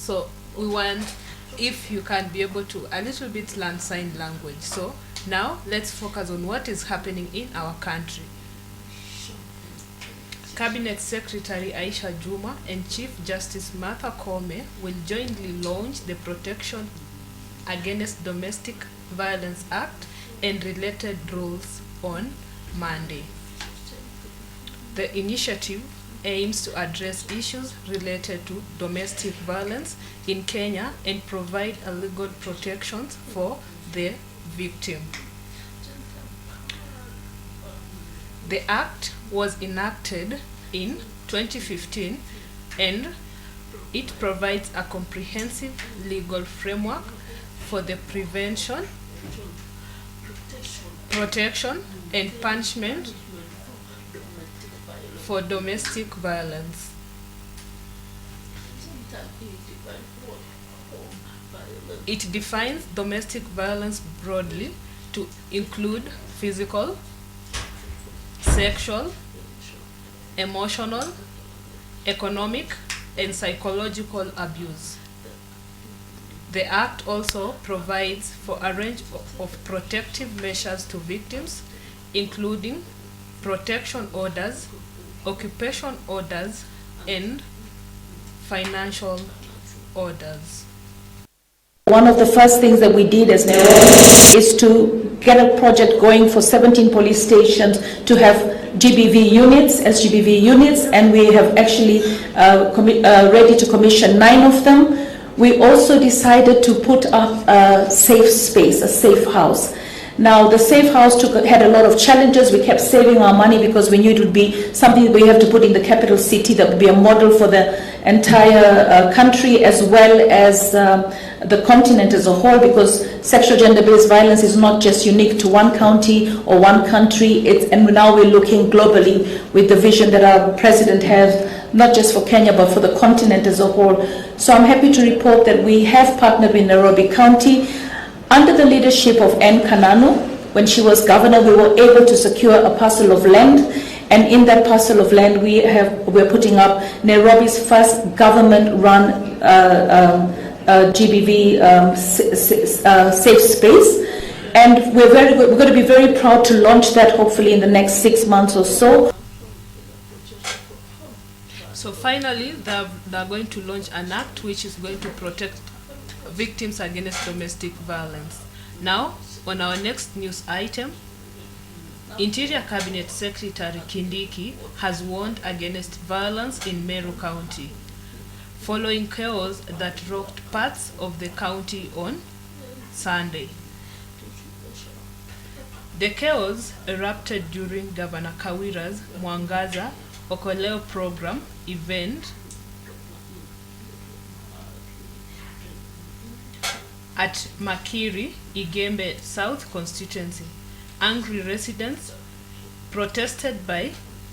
So we want if you can be able to a little bit learn sign language. So now let's focus on what is happening in our country. Cabinet Secretary Aisha Juma and Chief Justice Martha Koome will jointly launch the Protection Against Domestic Violence Act and related rules on Monday. The initiative aims to address issues related to domestic violence in Kenya and provide a legal protections for the victim. The act was enacted in 2015 and it provides a comprehensive legal framework for the prevention, protection, and punishment for domestic violence. It defines domestic violence broadly to include physical, sexual, emotional, economic, and psychological abuse. The Act also provides for a range of protective measures to victims, including protection orders, occupation orders, and financial orders. One of the first things that we did as Nairobi is to get a project going for 17 police stations to have GBV units, SGBV units, and we have actually ready to commission 9 of them. We also decided to put up a safe space, a safe house. Now, the safe house had a lot of challenges. We kept saving our money because we knew it would be something we have to put in the capital city that would be a model for the entire country as well as the continent as a whole, because sexual gender-based violence is not just unique to one county or one country. And now we're looking globally with the vision that our president has, not just for Kenya but for the continent as a whole. So I'm happy to report that we have partnered with Nairobi County. Under the leadership of N. Kananu, when she was governor, we were able to secure a parcel of land, and in that parcel of land we're putting up Nairobi's first government-run GBV safe space, and we're going to be very proud to launch that hopefully in the next 6 months or so. So finally, they're going to launch an act which is going to protect victims against domestic violence. Now, on our next news item, Interior Cabinet Secretary Kindiki has warned against violence in Meru County, following chaos that rocked parts of the county on Sunday. The chaos erupted during Governor Kawira's Mwangaza Okoleo program event at Makiri, Igembe South constituency. Angry residents protested by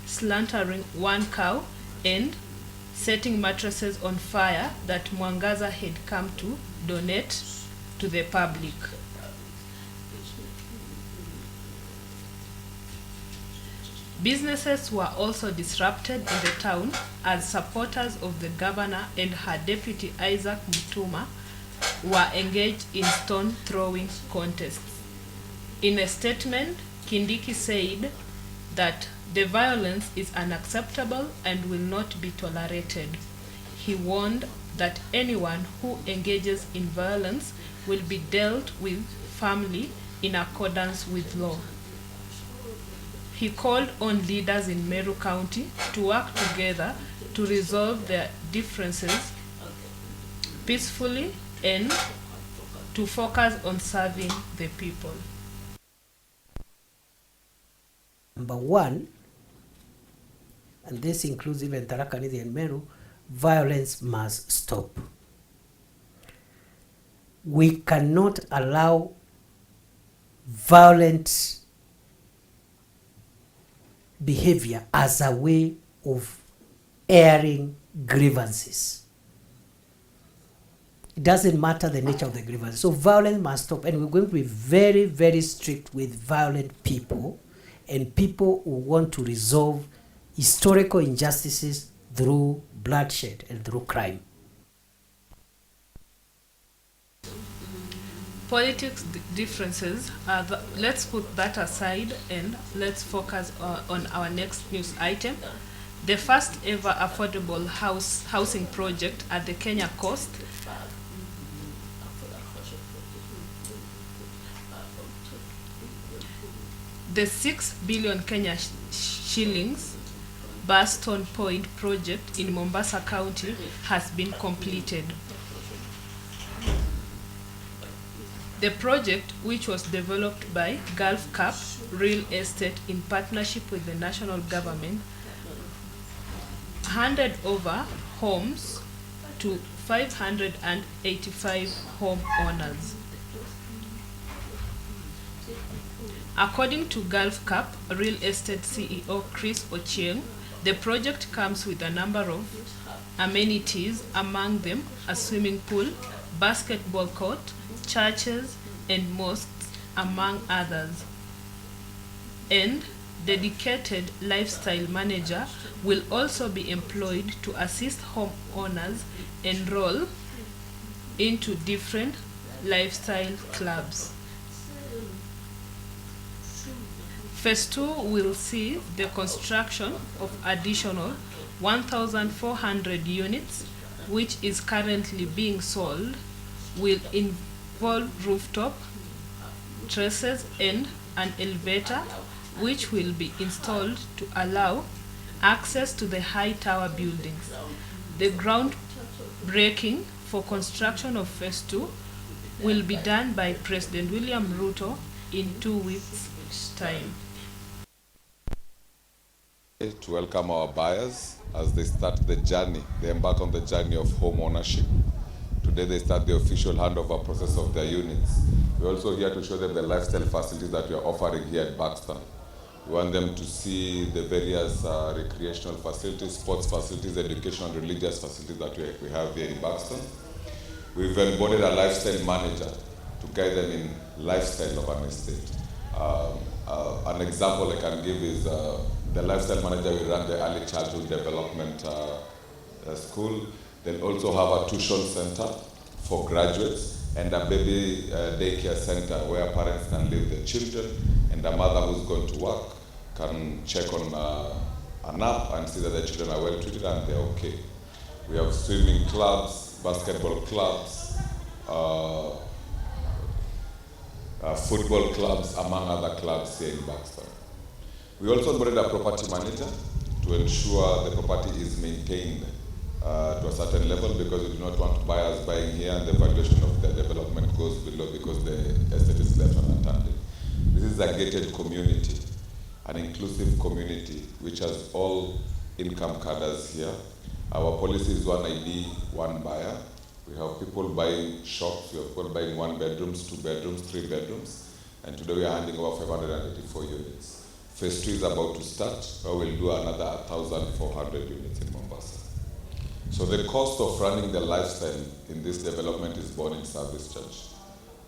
slaughtering one cow and setting mattresses on fire that Mwangaza had come to donate to the public. Businesses were also disrupted in the town as supporters of the governor and her deputy Isaac Mutuma were engaged in stone throwing contests. In a statement, Kindiki said that the violence is unacceptable and will not be tolerated. He warned that anyone who engages in violence will be dealt with firmly in accordance with law. He called on leaders in Meru County to work together to resolve their differences peacefully and to focus on serving the people. Number one, and this includes even Tharaka Nithi and Meru, violence must stop. We cannot allow violent behavior as a way of airing grievances. It doesn't matter the nature of the grievance. So violence must stop, and we're going to be very, very strict with violent people and people who want to resolve historical injustices through bloodshed and through crime. politics differences, let's put that aside and let's focus on our next news item. The first ever affordable housing project at the Kenya coast the 6 billion Kenya shillings Barston Point project in Mombasa County has been completed. The project, which was developed by Gulf Cap Real Estate in partnership with the national government, handed over homes to 585 homeowners. According to Gulf Cap Real Estate CEO Chris Ochieng, the project comes with a number of amenities, among them a swimming pool, basketball court, churches and mosques, among others. And dedicated lifestyle manager will also be employed to assist homeowners enroll into different lifestyle clubs. Phase 2 will see the construction of additional 1,400 units, which is currently being sold, will involve rooftop, trusses and an elevator, which will be installed to allow access to the high tower buildings. The groundbreaking for construction of Phase 2 will be done by President William Ruto in 2 weeks' time. To welcome our buyers as they start the journey, they embark on the journey of home ownership. Today they start the official handover process of their units. We're also here to show them the lifestyle facilities that we are offering here at Buxton. We want them to see the various recreational facilities, sports facilities, educational and religious facilities that we have here in Buxton. We've embodied a lifestyle manager to guide them in lifestyle of an estate. An example I can give is the lifestyle manager will run the early childhood development school. They'll also have a tuition center for graduates and a baby daycare center where parents can leave their children and a mother who's going to work can check on an app and see that the children are well treated and they're okay. We have swimming clubs, basketball clubs, football clubs, among other clubs here in Buxton. We also employed a property manager to ensure the property is maintained to a certain level, because we do not want buyers buying here and the valuation of the development goes below because the estate is left unattended. This is a gated community, an inclusive community which has all income cadres here. Our policy is 1 ID, 1 buyer. We have people buying shops, we have people buying 1 bedrooms, 2 bedrooms, 3 bedrooms, and today we are handing over 584 units. Phase 2 is about to start, where we'll do another 1,400 units in Mombasa. So the cost of running the lifestyle in this development is borne in service charge.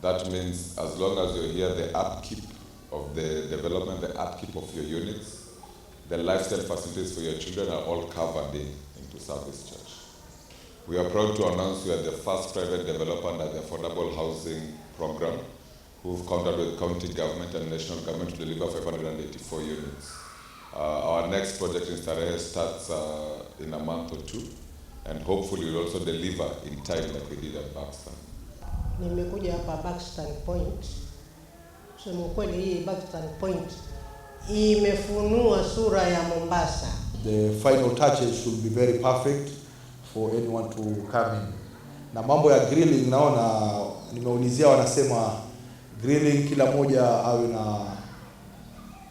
That means as long as you're here, the upkeep of the development, the upkeep of your units, the lifestyle facilities for your children are all covered into service charge. We are proud to announce we are the first private developer under the affordable housing program who've contracted with county government and national government to deliver 584 units. Our next project in Starehe starts in a month or 2, and hopefully we'll also deliver in time like we did at Buxton. Nimekuja hapa Buxton Point. Kusema ukweli, hii Buxton Point imefunua sura ya Mombasa. The final touches should be very perfect for anyone to come in. Na mambo ya grilling naona nimeulizia, wanasema grilling kila moja awe na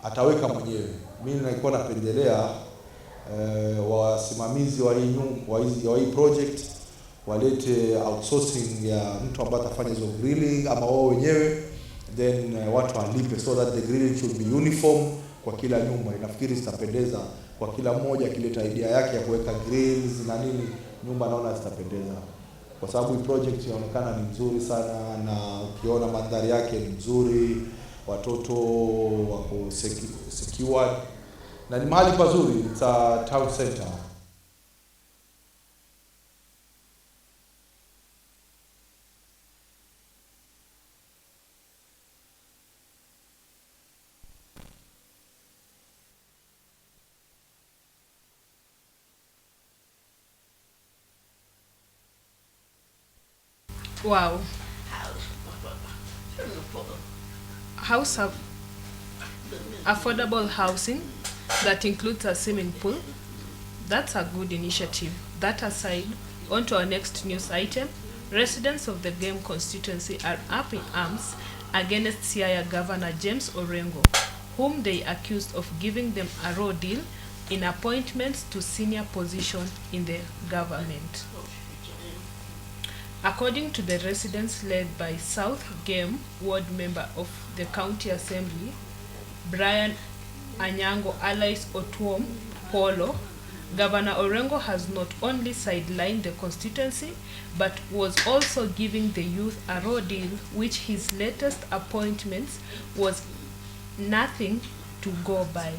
ataweka mwenyewe. Mimi nilikuwa napendelea wasimamizi wa hii project walete outsourcing ya mtu ambaye atafanya hizo grilling ama wao wenyewe, then watu walipe, so that the grilling should be uniform kwa kila nyumba. Inafikiri zitapendeza kwa kila mmoja akileta idea yake ya kuweka grills na nini, nyumba naona zitapendeza. Kwa sababu hii project inaonekana ni nzuri sana, na ukiona mandhari yake ni nzuri, watoto wako secured, na ni mahali pazuri, it's a town center. Wow. Affordable housing that includes a swimming pool. That's a good initiative. That aside, on to our next news item. Residents of the Game constituency are up in arms against Siaya Governor James Orengo, whom they accused of giving them a raw deal in appointments to senior positions in the government. According to the residents led by South Game ward member of the county assembly, Brian Anyango alias Otuom Polo, Governor Orengo has not only sidelined the constituency, but was also giving the youth a raw deal, which his latest appointments was nothing to go by.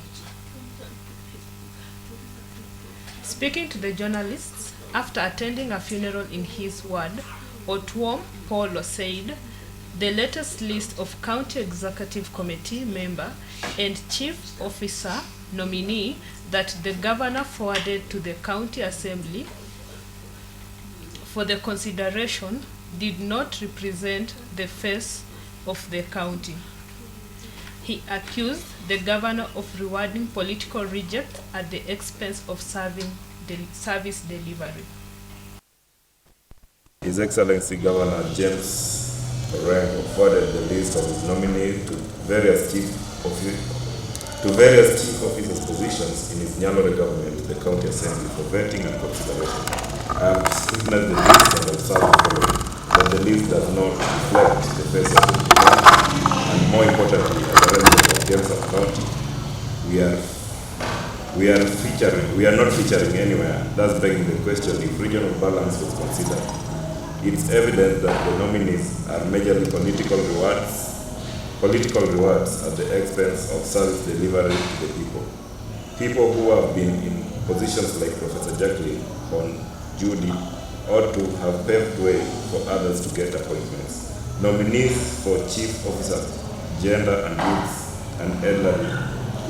Speaking to the journalists after attending a funeral in his ward, Otuom Polo said the latest list of county executive committee member and chief officer nominee that the governor forwarded to the county assembly for the consideration did not represent the face of the county. He accused the governor of rewarding political reject at the expense of service delivery. His Excellency Governor James Orengo forwarded the list of his nominees to various chief officers positions in his Nyalore government, the county assembly, for vetting and consideration. I have scrutinized the list and observed the following: that the list does not reflect the face of the county, and more importantly, as a resident of Jamestown County, we are not featuring anywhere, thus begging the question if regional balance was considered. It's evident that the nominees are majorly political rewards at the expense of service delivery to the people. People who have been in positions like Professor Jacqueline on Judy ought to have paved way for others to get appointments. Nominees for chief officer, gender and youth and elderly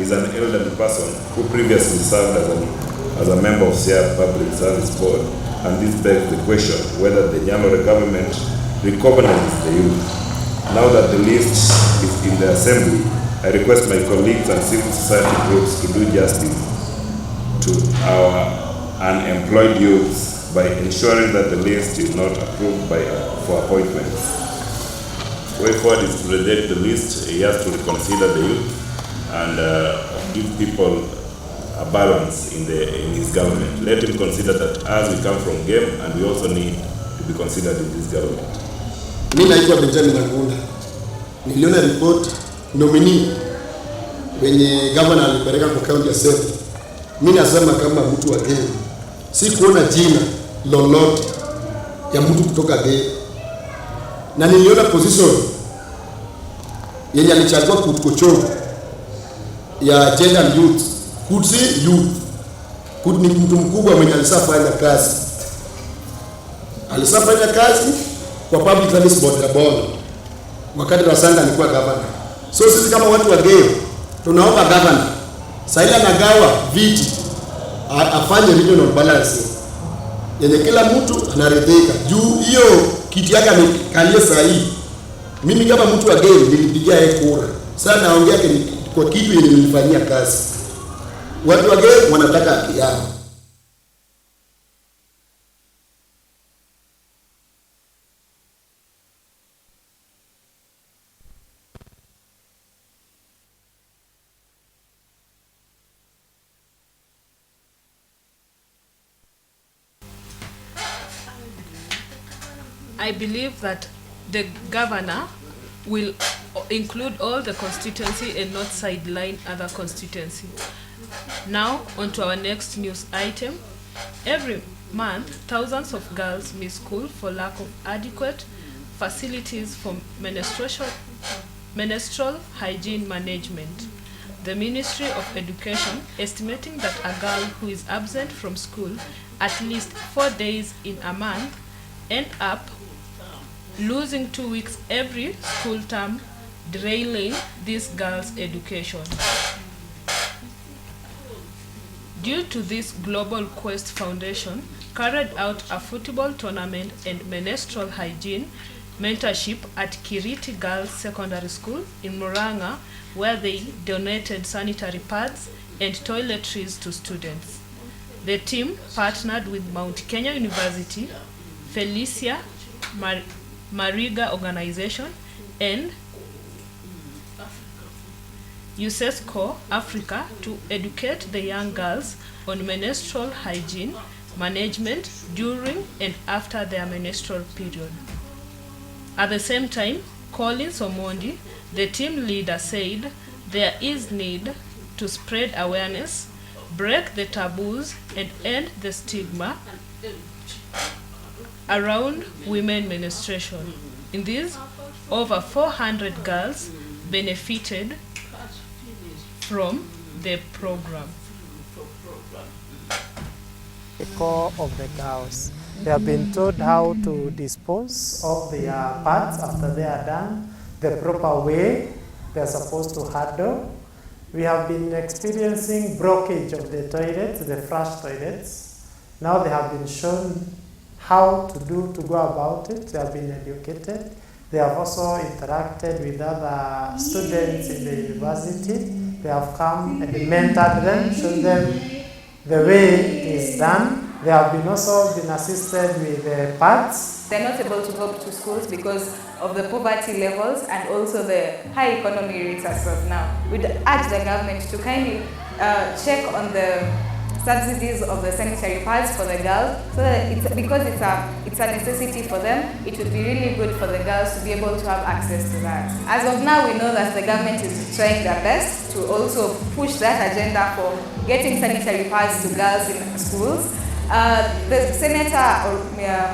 is an elderly person who previously served as a member of Siaya Public Service Board, and this begs the question whether the Nyalore government recognizes the youth. Now that the list is in the assembly, I request my colleagues and civil society groups to do justice to our unemployed youths by ensuring that the list is not approved for appointments. Way forward is to reject the list. He has to reconsider the youth and give people a balance in his government. Let him consider that as we come from Game, and we also need to be considered in this government. Mimi naitwa Benjamin Angunda. Niliona report nominee wenye governor alipeleka kwa county assembly. Mimi nasema kama mtu wa Game, si kuona jina lolote ya mtu kutoka Game. Na niliona position yenye alichagua kutokocho ya gender and youth. Could see youth. Could ni mtu mkubwa mwenye alisafanya kazi. Alisafanya kazi kwa public service board ya Bondo wakati Rasanga alikuwa governor. So sisi kama watu wa Game tunaomba governor sasa anagawa viti afanye regional balance yenye kila mtu anaridhika. Juu hiyo kiti yake amekalia sahihi. Mimi kama mtu wa Game nilipigia yeye kura. Sasa naongea kwa kitu yenye nilifanyia kazi. Watu wa Game wanataka haki yao. I believe that the governor will include all the constituency and not sideline other constituency. Now, on to our next news item. Every month, thousands of girls miss school for lack of adequate facilities for menstrual hygiene management. The Ministry of Education estimating that a girl who is absent from school at least 4 days in a month end up losing 2 weeks every school term, derailing this girl's education. Due to this Global Quest Foundation carried out a football tournament and menstrual hygiene mentorship at Kindiki Girls Secondary School in Muranga, where they donated sanitary pads and toiletries to students. The team partnered with Mount Kenya University, Felicia Mariga Organization, and UNESCO Africa to educate the young girls on menstrual hygiene management during and after their menstrual period. At the same time, Colin Somondi, the team leader, said there is need to spread awareness, break the taboos, and end the stigma around women menstruation. In this, over 400 girls benefited from the program. The core of the girls. They have been taught how to dispose of their parts after they are done, the proper way they are supposed to handle. We have been experiencing blockage of the toilets, the flush toilets. Now they have been shown how to go about it. They have been educated. They have also interacted with other students in the university. They have come and mentored them, shown them the way it is done. They have also been assisted with the pads. They're not able to go to schools because of the poverty levels and also the high economy rates as of now. We'd urge the government to kindly check on the subsidies of the sanitary pads for the girls, so that because it's a necessity for them, it would be really good for the girls to be able to have access to that. As of now, we know that the government is trying their best to also push that agenda for getting sanitary pads to girls in schools. The Senator,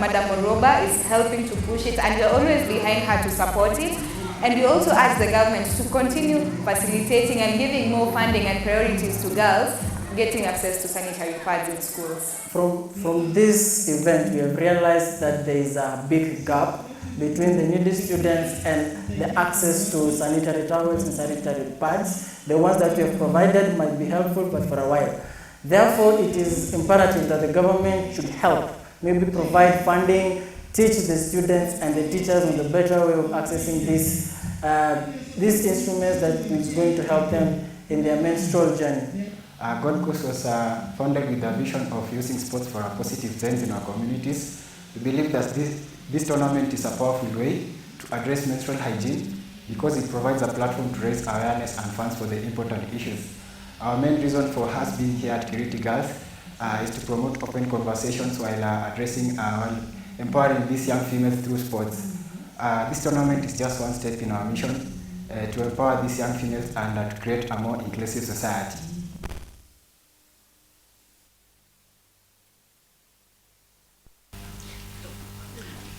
Madam Oroba, is helping to push it, and we're always behind her to support it. And we also ask the government to continue facilitating and giving more funding and priorities to girls getting access to sanitary pads in schools. From this event, we have realized that there is a big gap between the needy students and the access to sanitary towels and sanitary pads. The ones that we have provided might be helpful, but for a while. Therefore, it is imperative that the government should help, maybe provide funding, teach the students and the teachers on the better way of accessing these instruments that is going to help them in their menstrual journey. Gold Coast was founded with a vision of using sports for a positive change in our communities. We believe that this tournament is a powerful way to address menstrual hygiene because it provides a platform to raise awareness and funds for the important issues. Our main reason for us being here at Kindiki Girls is to promote open conversations while addressing empowering these young females through sports. This tournament is just one step in our mission to empower these young females and to create a more inclusive society.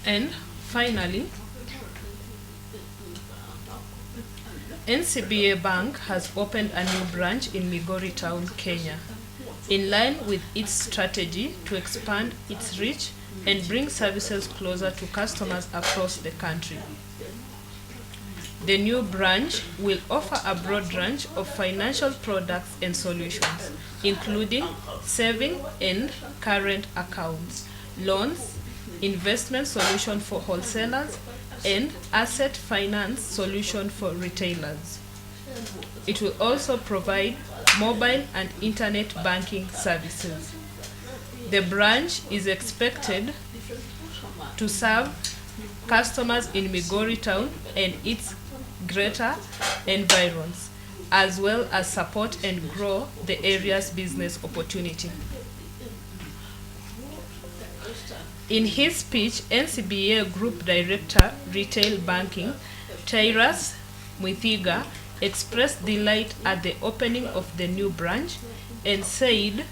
And finally, NCBA Bank has opened a new branch in Migori Town, Kenya, in line with its strategy to expand its reach and bring services closer to customers across the country. The new branch will offer a broad range of financial products and solutions, including saving and current accounts, loans, investment solution for wholesalers, and asset finance solution for retailers. It will also provide mobile and internet banking services. The branch is expected to serve customers in Migori Town and its greater environs, as well as support and grow the area's business opportunity. In his speech, NCBA Group Director, Retail Banking, Tyrus Mwithiga, expressed delight at the opening of the new branch and said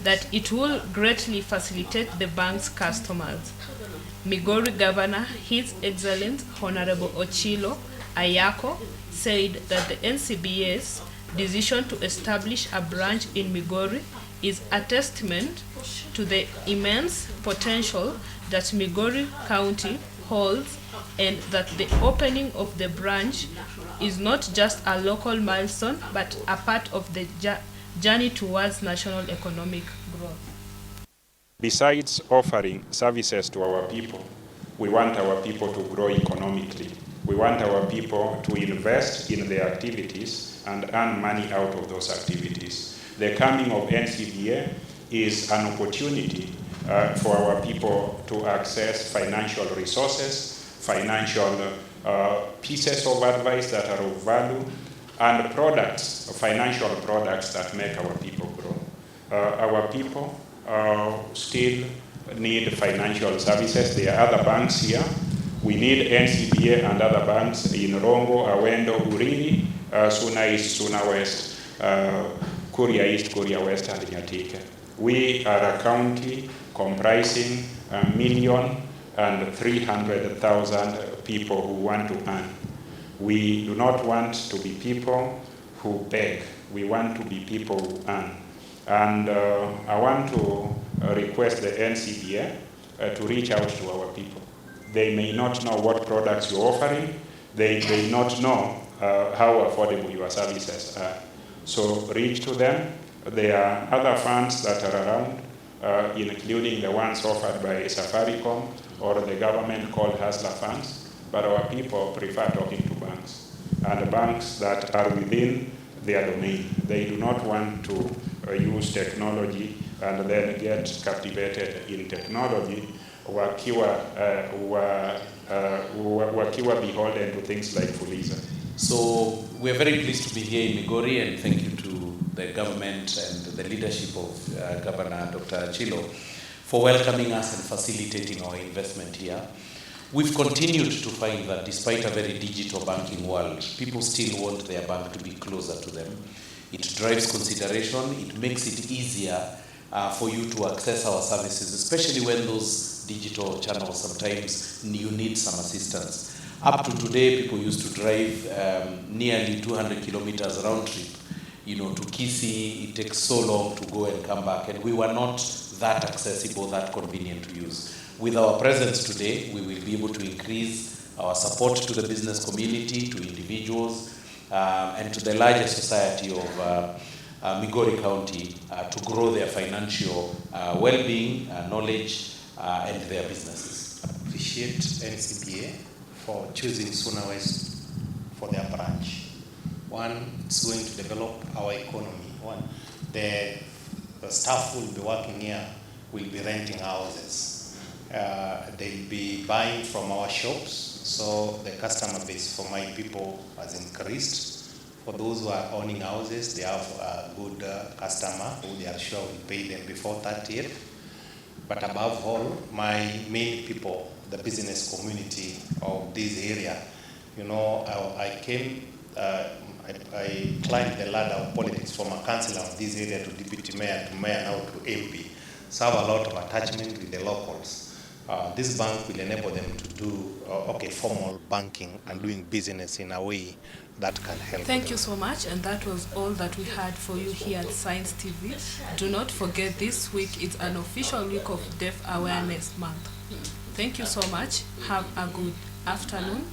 that it will greatly facilitate the bank's customers. Migori Governor, His Excellency Honorable Ochilo Ayako, said that the NCBA's decision to establish a branch in Migori is a testament to the immense potential that Migori County holds, and that the opening of the branch is not just a local milestone but a part of the journey towards national economic growth. Besides offering services to our people, we want our people to grow economically. We want our people to invest in their activities and earn money out of those activities. The coming of NCBA is an opportunity for our people to access financial resources, financial pieces of advice that are of value, and products, financial products that make our people grow. Our people still need financial services. There are other banks here. We need NCBA and other banks in Rongo, Awendo, Uriri, Suna East, Suna West, Kuria East, Kuria West, and Nyatike. We are a county comprising 1,300,000 people who want to earn. We do not want to be people who beg. We want to be people who earn. And I want to request the NCBA to reach out to our people. They may not know what products you're offering. They may not know how affordable your services are. So reach to them. There are other funds that are around, including the ones offered by Safaricom or the government called Hustler funds. But our people prefer talking to banks, and banks that are within their domain. They do not want to use technology and then get captivated in technology wakiwa beholden to things like Fuliza. So we're very pleased to be here in Migori, and thank you to the government and the leadership of Governor Dr. Chilo for welcoming us and facilitating our investment here. We've continued to find that despite a very digital banking world, people still want their bank to be closer to them. It drives consideration, it makes it easier for you to access our services, especially when those digital channels sometimes you need some assistance. Up to today, people used to drive nearly 200 kilometers round trip, to Kisii. It takes so long to go and come back, and we were not that accessible, that convenient to use. With our presence today, we will be able to increase our support to the business community, to individuals, and to the larger society of Migori County to grow their financial well-being, knowledge, and their businesses. Appreciate NCBA for choosing Suna West for their branch. One, it's going to develop our economy. One, the staff will be working here, will be renting houses. They'll be buying from our shops, so the customer base for my people has increased. For those who are owning houses, they have a good customer who they are sure will pay them before 30th. But above all, my main people, the business community of this area, I climbed the ladder of politics from a councillor of this area to deputy mayor to mayor, now to MP. So I have a lot of attachment with the locals. This bank will enable them to do formal banking and doing business in a way that can help. Thank you so much, and that was all that we had for you here at Science TV. Do not forget, this week is an official week of Deaf Awareness Month. Thank you so much. Have a good afternoon.